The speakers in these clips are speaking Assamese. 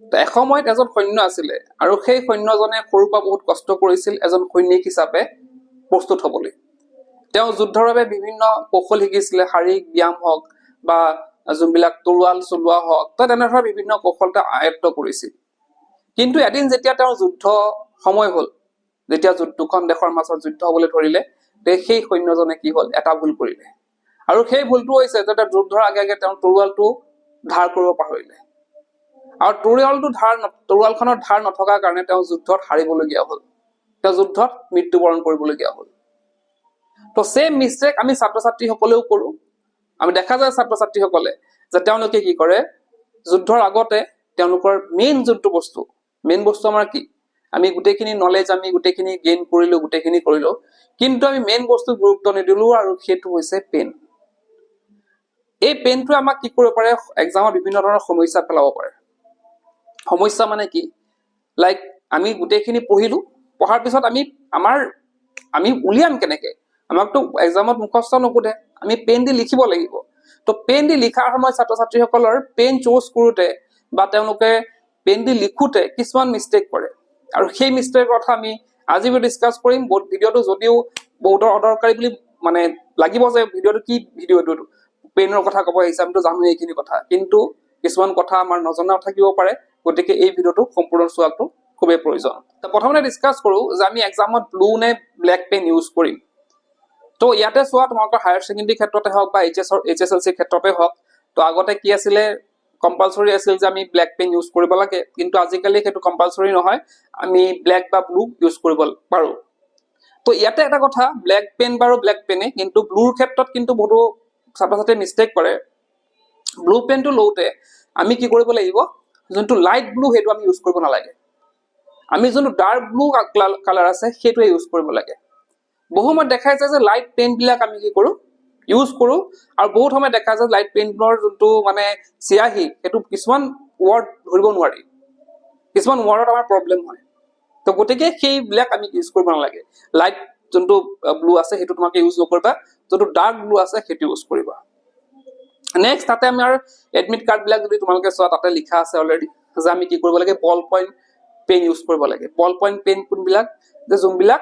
তো এসময়ত এজন সৈন্য আছিলে আৰু সেই সৈন্যজনে সৰুৰ পৰা বহুত কষ্ট কৰিছিল এজন সৈনিক হিচাপে প্ৰস্তুত হ'বলৈ তেওঁ যুদ্ধৰ বাবে বিভিন্ন কৌশল শিকিছিলে শাৰীৰিক ব্যায়াম হওক বা যোনবিলাক তৰোৱাল চলোৱা হওক তো তেনেধৰণৰ বিভিন্ন কৌশলতা আয়ত্ত কৰিছিল কিন্তু এদিন যেতিয়া তেওঁৰ যুদ্ধ সময় হ'ল যেতিয়া দুখন দেশৰ মাজত যুদ্ধ হ'বলৈ ধৰিলে তে সেই সৈন্যজনে কি হ'ল এটা ভুল কৰিলে আৰু সেই ভুলটো হৈছে যে তাৰ যুদ্ধৰ আগে আগে তেওঁ তৰোৱালটো ধাৰ কৰিব পাহৰিলে আৰু তৰোৱালখনৰ ধাৰ নথকাৰ কাৰণে তেওঁ যুদ্ধত হাৰিবলগীয়া হ'ল তেওঁ যুদ্ধত মৃত্যুবৰণ কৰিবলগীয়া হ'ল তো সেম মিস্টেক আমি ছাত্ৰ ছাত্ৰীসকলেও কৰো আমি দেখা যায় ছাত্ৰ ছাত্ৰীসকলে যে তেওঁলোকে কি কৰে যুদ্ধৰ আগতে তেওঁলোকৰ মেইন বস্তু আমাৰ কি আমি গোটেইখিনি নলেজ আমি গোটেইখিনি গেইন কৰিলো কিন্তু আমি মেইন বস্তু গুৰুত্ব নিদিলো আৰু সেইটো হৈছে পেন এই পেনটো আমাক কি কৰিব পাৰে এক্সামত বিভিন্ন ধৰণৰ সমস্যা পেলাব পাৰে সমস্যা মানে কি লাইক আমি গোটেইখিনি পঢ়াৰ পিছত আমি উলিয়াম কেনেকে আমাকতো এক্সামত মুখস্থ নকোধে আমি পেন দি লিখিব লাগিব তো পেন দি লিখাৰ সময়ত ছাত্ৰ ছাত্ৰীসকলৰ পেন চুজ কৰোতে বা তেওঁলোকে পেন দি লিখোতে কিছুমান মিস্টেক কৰে আৰু সেই মিস্টেকৰ কথা আমি আজি ডিসকাস কৰিম বহুত ভিডিওটো যদিও বহুত অদৰকাৰী বুলি মানে লাগিব যে ভিডিওটো কি ভিডিওটো পেনৰ কথা ক'ব আহিছে আমিতো জানো এইখিনি কথা কিন্তু কিছুমান কথা আমাৰ নজনাও থাকিব পাৰে গতিকে এই ভিডিওটো সম্পূৰ্ণ চোৱাটো খুবেই প্ৰয়োজন তো প্ৰথমতে ডিসকাস কৰো যে আমি এক্সামত ব্লু নে ব্ল্যাক পেন ইউজ কৰিম তো ইয়াতে চোৱা তোমালোকৰ হায়াৰ সেকেন্ডাৰী ক্ষেত্ৰতে হওক বা এইচএসএলসি ক্ষেত্ৰতে হওক তো আগতে কি আছিলে কম্পালসৰি আছিল যে আমি ব্ল্যাক পেন ইউজ কৰিব লাগে কিন্তু আজিকালি সেইটো কম্পালসৰি নহয় আমি ব্ল্যাক বা ব্লু ইউজ কৰিব পাৰো তো ইয়াতে এটা কথা ব্ল্যাক পেন বাৰু ব্ল্যাক পেনে কিন্তু ব্লুৰ ক্ষেত্ৰত কিন্তু বহুতো ছাত্ৰ ছাত্ৰীয়ে মিস্টেক কৰে ব্লু পেনটো লওতে আমি কি কৰিব লাগিব যোনটো লাইট ব্লু হেতু আমি ইউজ কৰিব নালাগে আমি যোনটো ডাৰ্ক ব্লু কালাৰ আছে হেতু ইউজ কৰিব লাগে বহুমত দেখাই যায় যে লাইট পেন বিলাক আমি কি কৰো ইউজ কৰো আৰু বহুত সময় দেখা যায় লাইট পেনৰ যোনটো মানে চিয়াহি হেতু কিছুমান ওয়াৰ্ড ধৰিব নোৱাৰি কিছুমান ওয়াৰ্ডত আমাৰ প্ৰবলেম হয় তো গতিকে সেই ব্ল্যাক আমি ইউজ কৰিব নালাগে লাইট যোনটো ব্লু আছে হেতু তোমাকে ইউজ নকৰিবা যোনটো ডাৰ্ক ব্লু আছে হেতু ইউজ কৰিবা নেক্সট তাতে আমাৰ এডমিট কাৰ্ড বিলাক যদি তোমালোকে চোৱা তাতে লিখা আছে অলৰেডি যে আমি কি কৰিব লাগে বল পইণ্ট পেন ইউজ কৰিব লাগে বল পইণ্ট পেন কোনবিলাক যে যোনবিলাক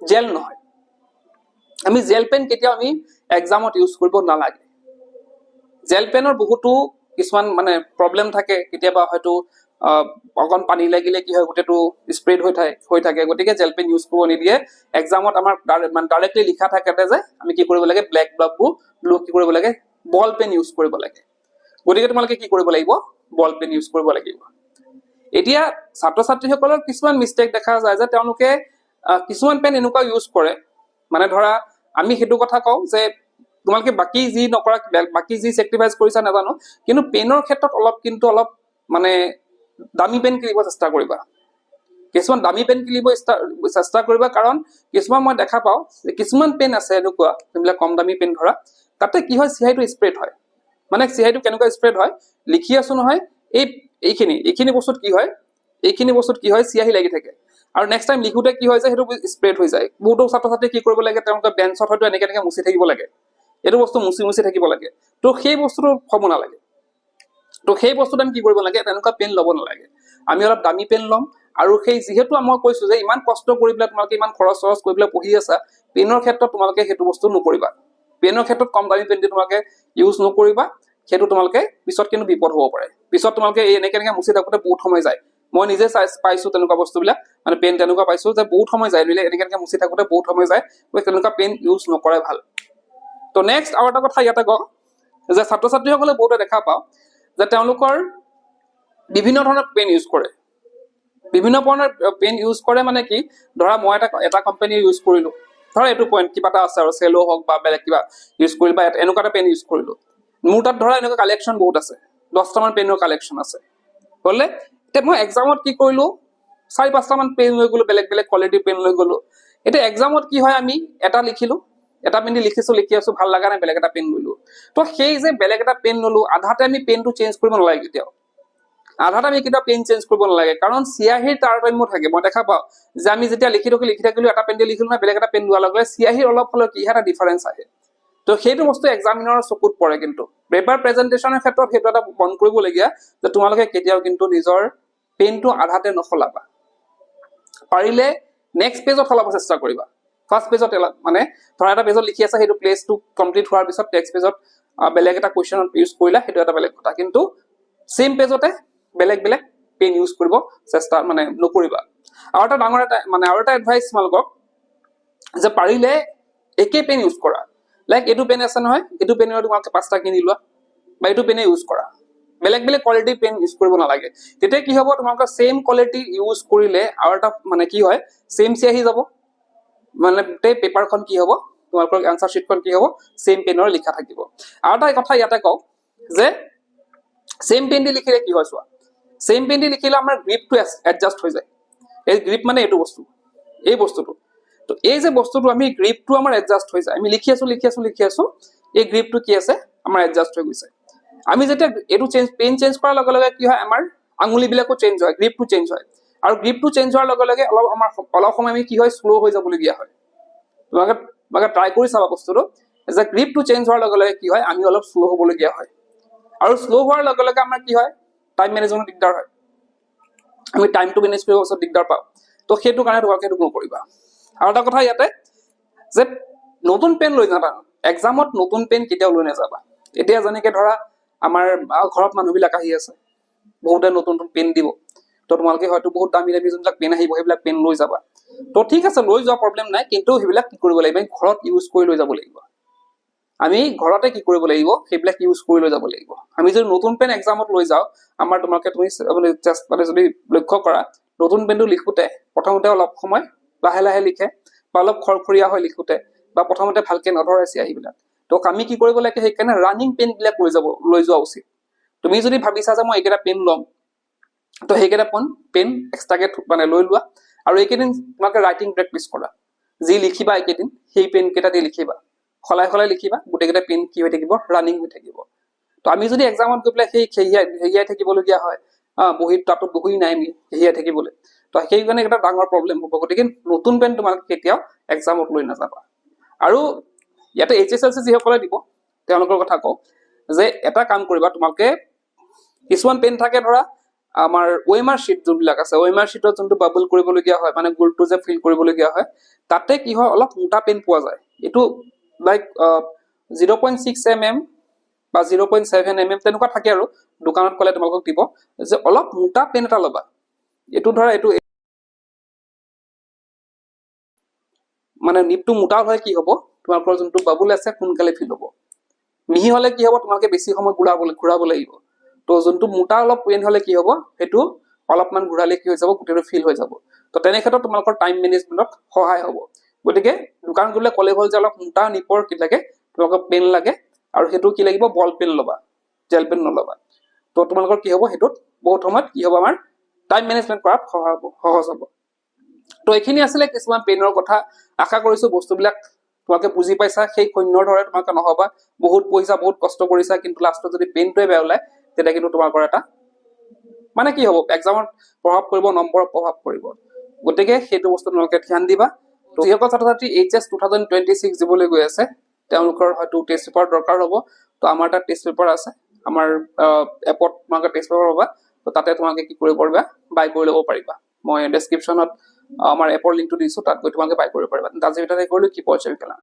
জেল নহয় আমি জেল পেন কেতিয়াও আমি এক্সামত ইউজ কৰিব নালাগে জেল পেনৰ বহুতো কিছুমান মানে প্ৰবলেম থাকে কেতিয়াবা হয়তো অকন পানী লাগিলে কি হয় গোটেটো স্প্ৰেড হৈ থাকে গতিকে জেল পেন ইউজ কৰিব নিদিয়ে এক্সামত আমাৰ ডাইৰেক্টলি লিখা থাকে যে আমি কি কৰিব লাগে ব্ল্যাক বা ব্লু কি কৰিব লাগে বল পেন ইউজ কৰিব লাগে গতিকে তোমালোকে কি কৰিব লাগিব বল পেন ইউজ কৰিব লাগিব এতিয়া ছাত্ৰ ছাত্ৰীসকলৰ কিছুমান মিস্টেক দেখা যায় যে তেওঁলোকে কিছুমান পেন এনেকুৱা ইউজ কৰে মানে ধৰা আমি হেতু কথা কওঁ যে তোমালোকে বাকি যি নকৰা বাকি যি স্যাক্ৰিফাইস কৰিছা নাজানো কিন্তু পেনৰ ক্ষেত্ৰত অলপ মানে দামী পেন কিনিব চেষ্টা কৰিবা কিছুমান দামী পেন কিনিব চেষ্টা কৰিবা কাৰণ কিছুমান মই দেখা পাওঁ যে কিছুমান পেন আছে এনেকুৱা যেবিলাক কম দামী পেন ধৰা তাতে কি হয় চিহাইটো স্প্ৰেড হয় মানে চিহাইটো কেনেকুৱা স্প্ৰেড হয় লিখি আছো নহয় এইখিনি বস্তুত কি হয় চিহাই লাগি থাকে আৰু নেক্সট টাইম লিখোতে কি হয় যে হেতু স্প্ৰেড হৈ যায় বহুতো ছাত্ৰ ছাত্ৰী কি কৰিব লাগে তেওঁলোকে বেঞ্চত হয়তো এনেকে মুছি থাকিব লাগে এটো বস্তু মুছি থাকিব লাগে তো সেই বস্তুটো হ'ব নালাগে তো সেই বস্তুটো আমি কি কৰিব লাগে তেনেকুৱা পেন ল'ব নালাগে আমি অলপ দামী পেন ল'ম আৰু সেই যেহেতু মই কৈছো যে ইমান কষ্ট কৰি পেলাই তোমালোকে ইমান খৰচ কৰি পেলাই পঢ়ি আছা পেনৰ ক্ষেত্ৰত তোমালোকে হেতু বস্তু নকৰিবা পেনৰ ক্ষেত্ৰত কম দামী পেন তোমালোকে ইউজ নকৰিবা হেতু তোমালোকে পিছত কিন্তু বিপদ হ'ব পাৰে পিছত তোমালোকে এনেকে মুছি থাকোতে বহুত সময় যায় মই নিজে পাইছো তেনেকুৱা বস্তুবিলাক মানে পেন তেনেকুৱা পাইছো যে বহুত সময় যায় এনেকে মুছি থাকোতে বহুত সময় যায় গতিকে তেনেকুৱা পেন ইউজ নকৰাই ভাল তো নেক্সট আৰু এটা কথা ইয়াতে কওঁ যে ছাত্ৰ ছাত্ৰীসকলে বহুতে দেখা পাওঁ যে তেওঁলোকৰ বিভিন্ন ধৰণৰ পেন ইউজ কৰে বিভিন্ন ধৰণৰ পেন ইউজ কৰে মানে কি ধৰা মই এটা কোম্পানী ইউজ কৰিলো ধৰা এটো পইণ্ট কিবা এটা আছে আৰু সেলো হওক বা বেলেগ কিবা ইউজ কৰিলো বা এনেকুৱা এটা পেন ইউজ কৰিলো মোৰ তাত ধৰা এনেকুৱা কালেকচন বহুত আছে 10টা মান পেনৰ কালেকচন আছে বলে তে মই এক্সামত কি কৰিলো 4-5টা মান পেন লৈ গলো বেলেগ কোৱালিটি পেন লৈ গলো এটা এক্সামত কি হয় আমি এটা লিখিলো এটা পেন দি লিখি আছো ভাল লাগা নাই বেলেগ এটা পেন ললো তো সেই যে বেলেগ এটা পেন ললো আধাতে আমি পেনটো চেঞ্জ কৰিব নালাগে কেতিয়াও আধাতে আমি কিটা পেন চেঞ্জ কৰিব নালাগে কাৰণ চিয়াহিৰ তাৰতম্য থাকে মই দেখা পাওঁ যে আমি যেতিয়া লিখি থাকিলো এটা পেন দি লিখিলো না বেলেগ এটা পেন লোৱা লগে চিয়াহিৰ অলপ হলো কি এটা ডিফাৰেন্স আহে তো সেইটো বস্তু এক্সামিনাৰৰ চকুত পৰে কিন্তু পেপাৰ প্ৰেজেন্টেশ্যনৰ ক্ষেত্ৰত সেইটো এটা মন কৰিবলগীয়া যে তোমালোকে কেতিয়াও কিন্তু নিজৰ পেনটো আধাতে নখলাবা পাৰিলে নেক্সট পেজত সলাব চেষ্টা কৰিবা ফাৰ্ষ্ট পেজত মানে ধৰা এটা পেজত লিখি আছে সেইটো প্লেচটো কমপ্লিট হোৱাৰ পিছত নেক্সট পেজত বেলেগ এটা কুৱেশ্যনত ইউজ কৰিলা সেইটো এটা বেলেগ কথা কিন্তু সেম পেজতে বেলেগ বেলেগ পেন ইউজ কৰিব চেষ্টা মানে নকৰিবা আৰু এটা ডাঙৰ এটা মানে আৰু এটা এডভাইস তোমালোকক যে পাৰিলে একে পেন ইউজ কৰা লাইক এইটো পেন আছে নহয় এইটো পেনৰ তোমালোকে 5টা কিনি লোৱা বা এইটো পেনে ইউজ কৰা বেলেগ বেলেগ কোৱালিটি পেন ইউজ কৰিব নালাগে তেতিয়া কি হ'ব তোমালোকৰ সেম কোৱালিটি ইউজ কৰিলে আৰু এটা মানে কি হয় সেম চি আহি যাব মানে গোটেই পেপাৰখন কি হ'ব তোমালোকৰ আনসাৰ শিটখন কি হ'ব সেম পেনৰ লিখা থাকিব আৰু এটা কথা ইয়াতে কওঁ যে সেম পেন দি লিখিলে কি হয় চোৱা সেম পেন দি লিখিলে আমাৰ গ্ৰিপটো এডজাস্ট হৈ যায় এই গ্ৰিপ মানে এইটো বস্তু এই বস্তুটো তো এই যে বস্তুটো আমি গ্ৰিপটো আমাৰ এডজাস্ট হৈ যায় আমি লিখি আছো এই গ্ৰিপটো কি আছে আমাৰ এডজাস্ট হৈ গৈছে আমি যেতিয়া এইটো পেন চেঞ্জ কৰাৰ লগে লগে কি হয় আমাৰ আঙুলিবিলাকো চেঞ্জ হয় গ্ৰিপটো চেঞ্জ হয় আৰু গ্ৰিপটো চেঞ্জ হোৱাৰ লগে লগে অলপ সময় আমি কি হয় স্লো হৈ যাবলগীয়া হয় তোমালোকে ট্ৰাই কৰি চাবা বস্তুটো যে গ্ৰিপটো চেঞ্জ হোৱাৰ লগে লগে কি হয় আমি অলপ স্লো হ'বলগীয়া হয় আৰু স্লো হোৱাৰ লগে লগে আমাৰ কি হয় টাইম মেনেজমেণ্ট দিগদাৰ হয় আমি টাইমটো মেনেজ কৰিব পাছত দিগদাৰ পাওঁ তো সেইটো কাৰণে তোমালোকে সেইটো নকৰিবা আৰু এটা কথা ইয়াতে যে নতুন পেন লৈ যাবা এক্সামত নতুন পেন কেতিয়াও লৈ নাযাবা এতিয়া যেনেকে ধৰা আমাৰ ঘৰত মানুহবিলাক আহি আছে বহুতে নতুন নতুন পেন দিব তো তোমালোকে হয়তো বহুত দামী দামী যোনবিলাক পেন আহিব সেইবিলাক পেন লৈ যাবা তো ঠিক আছে লৈ যোৱা প্ৰব্লেম নাই কিন্তু সেইবিলাক কি কৰিব লাগিব ঘৰত ইউজ কৰি লৈ যাব লাগিব আমি ঘৰতে কি কৰিব লাগিব সেইবিলাক ইউজ কৰি লৈ যাব লাগিব আমি যদি নতুন পেন এক্সামত লৈ যাওঁ আমাৰ তোমালোকে তুমি মানে যদি লক্ষ্য কৰা নতুন পেনটো লিখোতে প্ৰথমতে অলপ সময় লাহে লাহে লিখে বা অলপ খৰখৰীয়া হৈ লিখোতে বা প্ৰথমতে ভালকে নধৰে চিয়াহীবিলাক তো আমি কি কৰিব লাগে সেইকাৰণে ৰানিং পেন বিলাক লৈ যোৱা উচিত তুমি যদি ভাবিছা যে মই এইকেইটা পেন ল'ম তো সেইকেইটা পেন এক্সট্ৰাকে মানে লৈ লোৱা আৰু এইকেইদিন তোমালোকে ৰাইটিং প্ৰেক্টিচ কৰা যি লিখিবা এইকেইদিন সেই পেন কেইটা দি লিখিবা খলাই লিখিবা গোটেইকেইটা পেন কি হৈ থাকিব ৰানিং হৈ থাকিব তো আমি যদি এক্সামত গৈ পেলাই সেই হেৰিয়াই থাকিবলগীয়া হয় বহীত তাতো বহি নাই আমি হেৰিয়াই থাকিবলৈ তো সেইকাৰণে এটা ডাঙৰ প্ৰব্লেম হ'ব গতিকে নতুন পেন তোমালোকে কেতিয়াও এক্সামত লৈ নাযাবা আৰু ইয়াতে HSLC যিসকলে দিব তেওঁলোকৰ কথা কওঁ যে এটা কাম কৰিবা তোমালোকে কিছুমান পেন থাকে ধৰা আমাৰ OMR শীট যোনবিলাক আছে OMR শীটত যোনটো বাবল কৰিবলগীয়া হয় মানে গোলটো যে ফিল কৰিবলগীয়া হয় তাতে কি হয় অলপ মোটা পেন পোৱা যায় এইটো লাইক 0.6 mm বা 0.7 mm তেনেকুৱা থাকে আৰু দোকানত ক'লে তোমালোকক দিব যে অলপ মোটা পেন এটা ল'বা এইটো ধৰা এইটো মানে নিপটো মোটা হয় কি হ'ব তোমালোকৰ যোনটো বাবুল আছে সোনকালে ফিল হ'ব মিহি হলে কি হ'ব তোমালোকে বেছি সময় ঘূৰাব লাগিব তো যোনটো মোটা অলপ পেন হলে কি হ'ব সেইটো অলপমান ঘূৰালে কি হৈ যাব গোটেইটো ফিল হৈ যাব তো তেনে ক্ষেত্ৰত তোমালোকৰ টাইম মেনেজমেণ্টত সহায় হ'ব গতিকে দোকান গ'লে ক'লে হ'ল যে অলপ মোটা নিপৰ কি লাগে তোমালোকৰ পেন লাগে আৰু সেইটো কি লাগিব বল পেন ল'বা জেল পেন নল'বা তো তোমালোকৰ কি হ'ব সেইটোত বহুত সময়ত কি হ'ব আমাৰ টাইম মেনেজমেণ্ট কৰাত সহজ হ'ব তো এইখিনি আছিলে কিছুমান পেনৰ কথা আশা কৰিছো বস্তুবিলাক তোমালোকে বুজি পাইছা সেই শূন্যৰ দৰে তোমালোকে নহবা বহুত পইচা বহুত কষ্ট কৰিছা কিন্তু লাষ্টত যদি পেনটোৱে বেয়া ওলায় তেতিয়া কিন্তু তোমালোকৰ এটা মানে কি হ'ব এক্সামত প্ৰভাৱ পৰিব নম্বৰত প্ৰভাৱ পৰিব গতিকে সেইটো বস্তু তোমালোকে ধ্যান দিবা তো যিসকল ছাত্ৰ ছাত্ৰী HS 2026 দিবলৈ গৈ আছে তেওঁলোকৰ হয়তো টেষ্ট পেপাৰ দৰকাৰ হ'ব তো আমাৰ তাত টেষ্ট পেপাৰ আছে আমাৰ এপত তোমালোকে টেষ্ট পেপাৰ পাবা তো তাতে তোমালোকে কি কৰিব পাৰিবা বাই কৰি ল'ব পাৰিবা মই ডেছক্ৰিপশ্যনত আমাৰ এপৰ লিংকটো দিছো তাত গৈ তোমালোকে বাই কৰিব পাৰিবা আজি ভিতৰতে কৰিলো কি পইচা